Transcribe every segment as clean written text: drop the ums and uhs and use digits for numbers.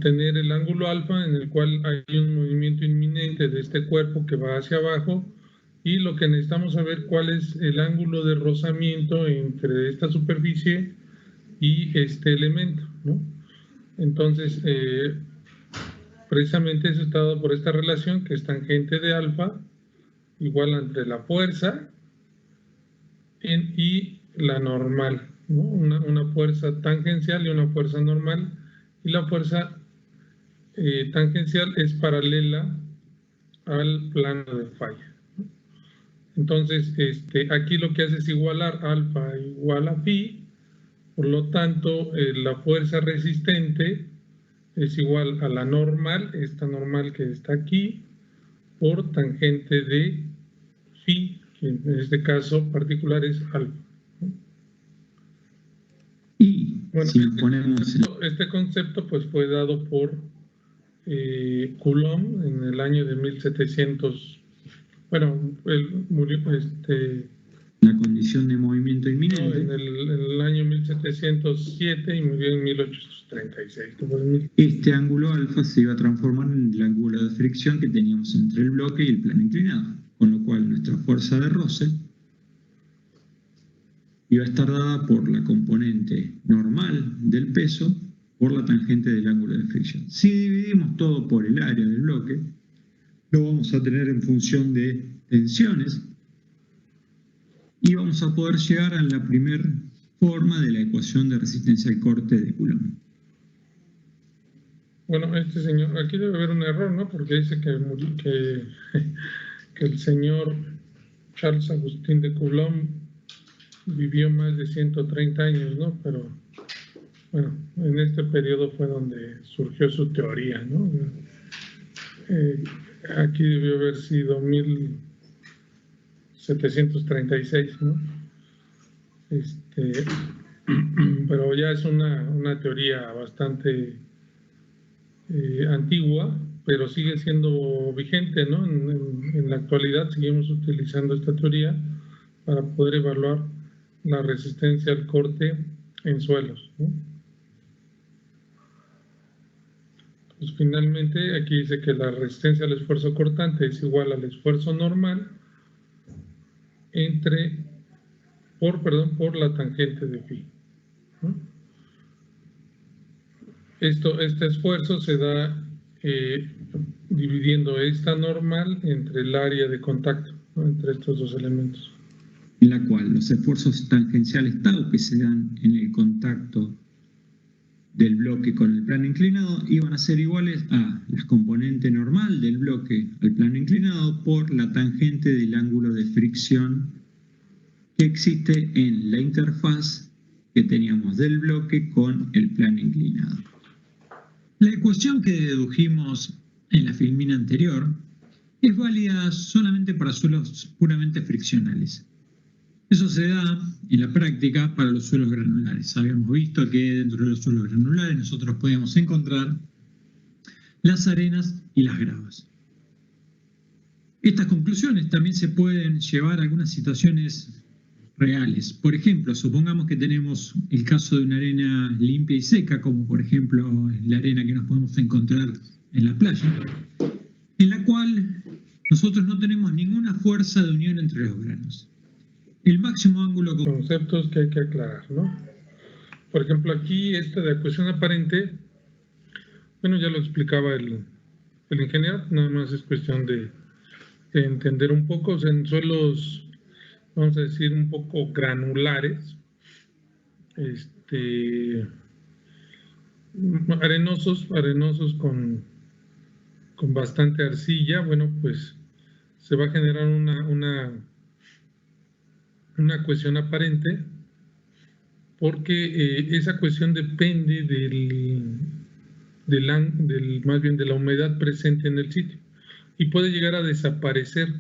tener el ángulo alfa en el cual hay un movimiento inminente de este cuerpo que va hacia abajo, y lo que necesitamos saber cuál es el ángulo de rozamiento entre esta superficie y este elemento, ¿no? Entonces, precisamente eso está dado por esta relación que es tangente de alfa igual entre la fuerza y la normal, ¿no? Una fuerza tangencial y una fuerza normal, y la fuerza tangencial es paralela al plano de falla. Entonces, aquí lo que hace es igualar alfa igual a phi, por lo tanto, la fuerza resistente es igual a la normal, esta normal que está aquí, por tangente de phi, que en este caso particular es alfa. Y bueno, si ponemos... este concepto pues fue dado por Coulomb en el año de 1700. Bueno, él murió la condición de movimiento inminente. No, en el año 1707 y murió en 1836. Este ángulo alfa se iba a transformar en el ángulo de fricción que teníamos entre el bloque y el plano inclinado, con lo cual nuestra fuerza de roce iba a estar dada por la componente normal del peso por la tangente del ángulo de fricción. Si dividimos todo por el área del bloque, lo vamos a tener en función de tensiones y vamos a poder llegar a la primera forma de la ecuación de resistencia al corte de Coulomb. Bueno, señor, aquí debe haber un error, ¿no? Porque dice que el señor Charles Agustín de Coulomb vivió más de 130 años, ¿no? Pero, bueno, en este periodo fue donde surgió su teoría, ¿no? Aquí debió haber sido 1736, ¿no? Pero ya es una teoría bastante antigua, pero sigue siendo vigente, ¿no? En la actualidad seguimos utilizando esta teoría para poder evaluar la resistencia al corte en suelos, ¿no? Pues finalmente aquí dice que la resistencia al esfuerzo cortante es igual al esfuerzo normal por la tangente de phi, ¿no? Este esfuerzo se da dividiendo esta normal entre el área de contacto, ¿no? Entre estos dos elementos. En la cual los esfuerzos tangenciales tau que se dan en el contacto del bloque con el plano inclinado iban a ser iguales a la componente normal del bloque al plano inclinado por la tangente del ángulo de fricción que existe en la interfaz que teníamos del bloque con el plano inclinado. La ecuación que dedujimos en la filmina anterior es válida solamente para suelos puramente friccionales. Eso se da en la práctica para los suelos granulares. Habíamos visto que dentro de los suelos granulares nosotros podíamos encontrar las arenas y las gravas. Estas conclusiones también se pueden llevar a algunas situaciones reales. Por ejemplo, supongamos que tenemos el caso de una arena limpia y seca, como por ejemplo la arena que nos podemos encontrar en la playa, en la cual nosotros no tenemos ninguna fuerza de unión entre los granos. El máximo ángulo... Conceptos que hay que aclarar, ¿no? Por ejemplo, aquí de ecuación aparente, bueno, ya lo explicaba el ingeniero, nada más es cuestión de entender un poco. O sea, en suelos, vamos a decir, un poco granulares, arenosos con bastante arcilla, bueno, pues se va a generar una ecuación aparente, porque esa ecuación depende más bien de la humedad presente en el sitio, y puede llegar a desaparecer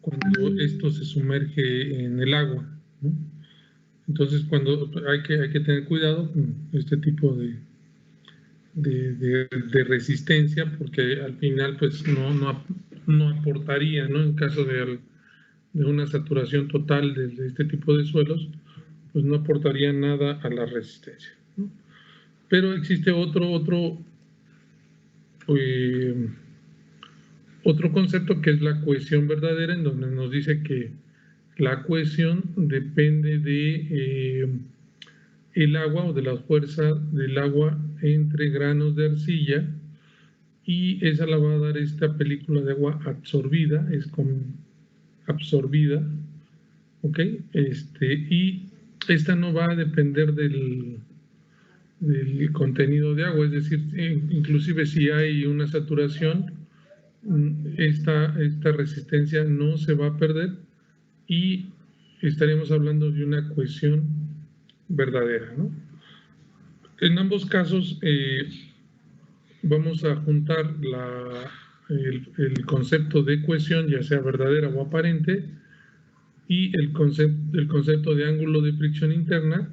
cuando esto se sumerge en el agua, ¿no? Entonces, cuando hay que tener cuidado con este tipo de resistencia, porque al final pues no aportaría, ¿no? En caso de una saturación total de este tipo de suelos, pues no aportaría nada a la resistencia, ¿no? Pero existe otro otro concepto que es la cohesión verdadera, en donde nos dice que la cohesión depende de el agua o de la fuerza del agua entre granos de arcilla, y esa la va a dar esta película de agua absorbida, absorbida, ¿ok? Y esta no va a depender del contenido de agua, es decir, inclusive si hay una saturación, esta resistencia no se va a perder y estaríamos hablando de una cohesión verdadera, ¿no? En ambos casos vamos a juntar el concepto de cohesión, ya sea verdadera o aparente, y el concepto de ángulo de fricción interna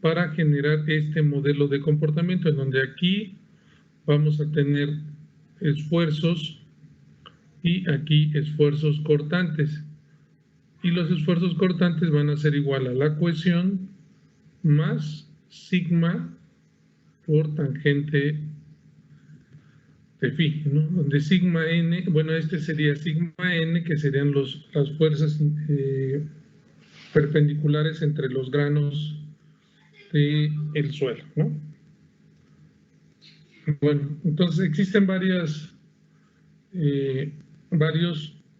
para generar este modelo de comportamiento, en donde aquí vamos a tener esfuerzos y aquí esfuerzos cortantes. Y los esfuerzos cortantes van a ser igual a la cohesión más sigma por tangente de phi, ¿no? Donde sigma n, bueno, sería sigma n, que serían las fuerzas perpendiculares entre los granos del suelo, ¿no? Bueno, entonces existen varios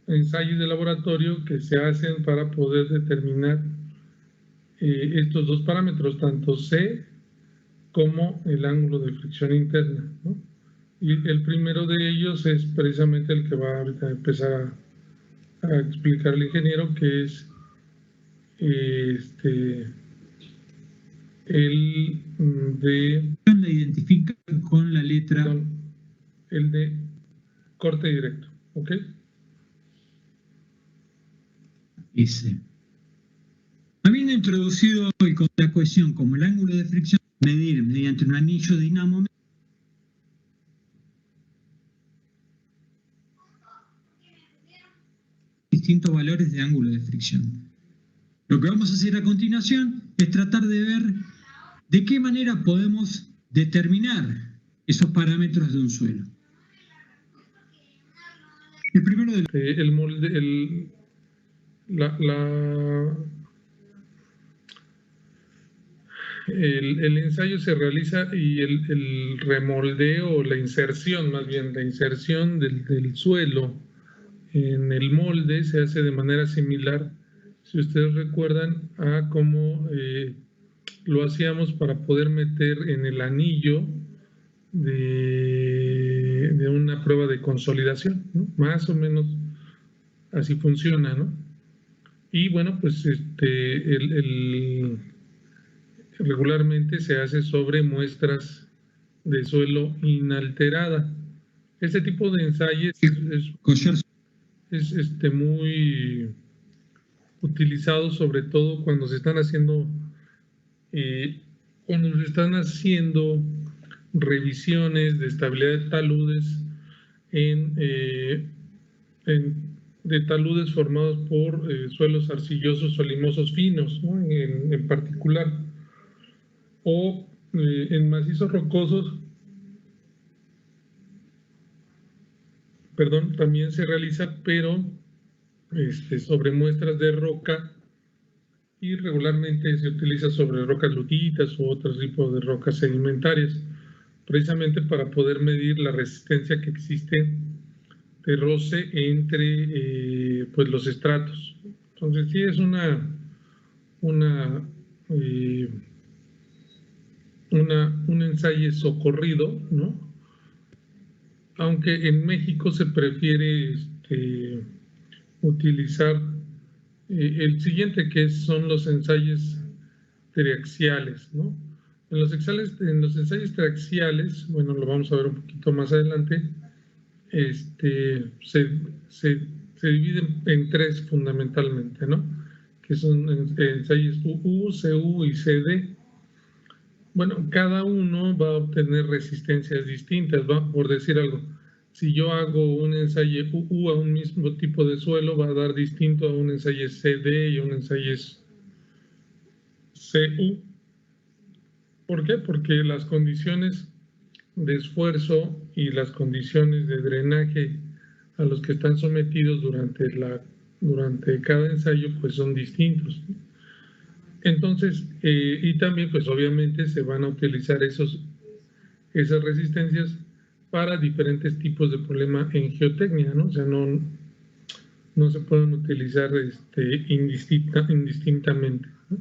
ensayos de laboratorio que se hacen para poder determinar estos dos parámetros, tanto C como el ángulo de fricción interna, ¿no? Y el primero de ellos es precisamente el que va ahorita a empezar a explicar el ingeniero, que es el de... La identifican con la letra... Perdón, el de corte directo, ¿ok? S. Habiendo introducido hoy con la cohesión como el ángulo de fricción, medir mediante un anillo dinámomo distintos valores de ángulo de fricción. Lo que vamos a hacer a continuación es tratar de ver de qué manera podemos determinar esos parámetros de un suelo. El primero de el molde, el ensayo se realiza y el remoldeo, la inserción, más bien la inserción del suelo en el molde se hace de manera similar, si ustedes recuerdan, a cómo lo hacíamos para poder meter en el anillo de una prueba de consolidación, ¿no? Más o menos así funciona, ¿no? Y bueno, pues regularmente se hace sobre muestras de suelo inalterada. Este tipo de ensayos es muy utilizado, sobre todo cuando se están haciendo revisiones de estabilidad de taludes de taludes formados por suelos arcillosos o limosos finos, ¿no? en particular, o en macizos rocosos. Perdón, también se realiza, pero sobre muestras de roca, y regularmente se utiliza sobre rocas lutitas u otro tipo de rocas sedimentarias, precisamente para poder medir la resistencia que existe de roce entre pues los estratos. Entonces sí es un ensayo socorrido, ¿no? Aunque en México se prefiere utilizar el siguiente, que son los ensayos triaxiales, ¿no? En los ensayos triaxiales, bueno, lo vamos a ver un poquito más adelante, se dividen en tres fundamentalmente, ¿no? Que son ensayos UU, CU y CD. Bueno, cada uno va a obtener resistencias distintas, ¿va? Por decir algo. Si yo hago un ensayo UU a un mismo tipo de suelo, va a dar distinto a un ensayo CD y a un ensayo CU. ¿Por qué? Porque las condiciones de esfuerzo y las condiciones de drenaje a los que están sometidos durante cada ensayo pues son distintos. Entonces, y también pues obviamente se van a utilizar esas resistencias para diferentes tipos de problema en geotecnia, ¿no? O sea, no se pueden utilizar indistintamente, ¿no?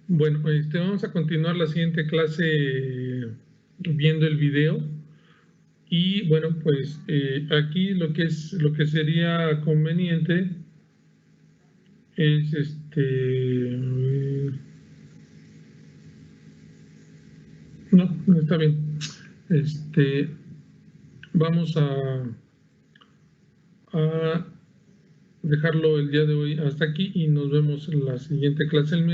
Bueno, vamos a continuar la siguiente clase viendo el video. Y bueno, pues aquí lo que sería conveniente es no está bien. Vamos a dejarlo el día de hoy hasta aquí y nos vemos en la siguiente clase el miércoles.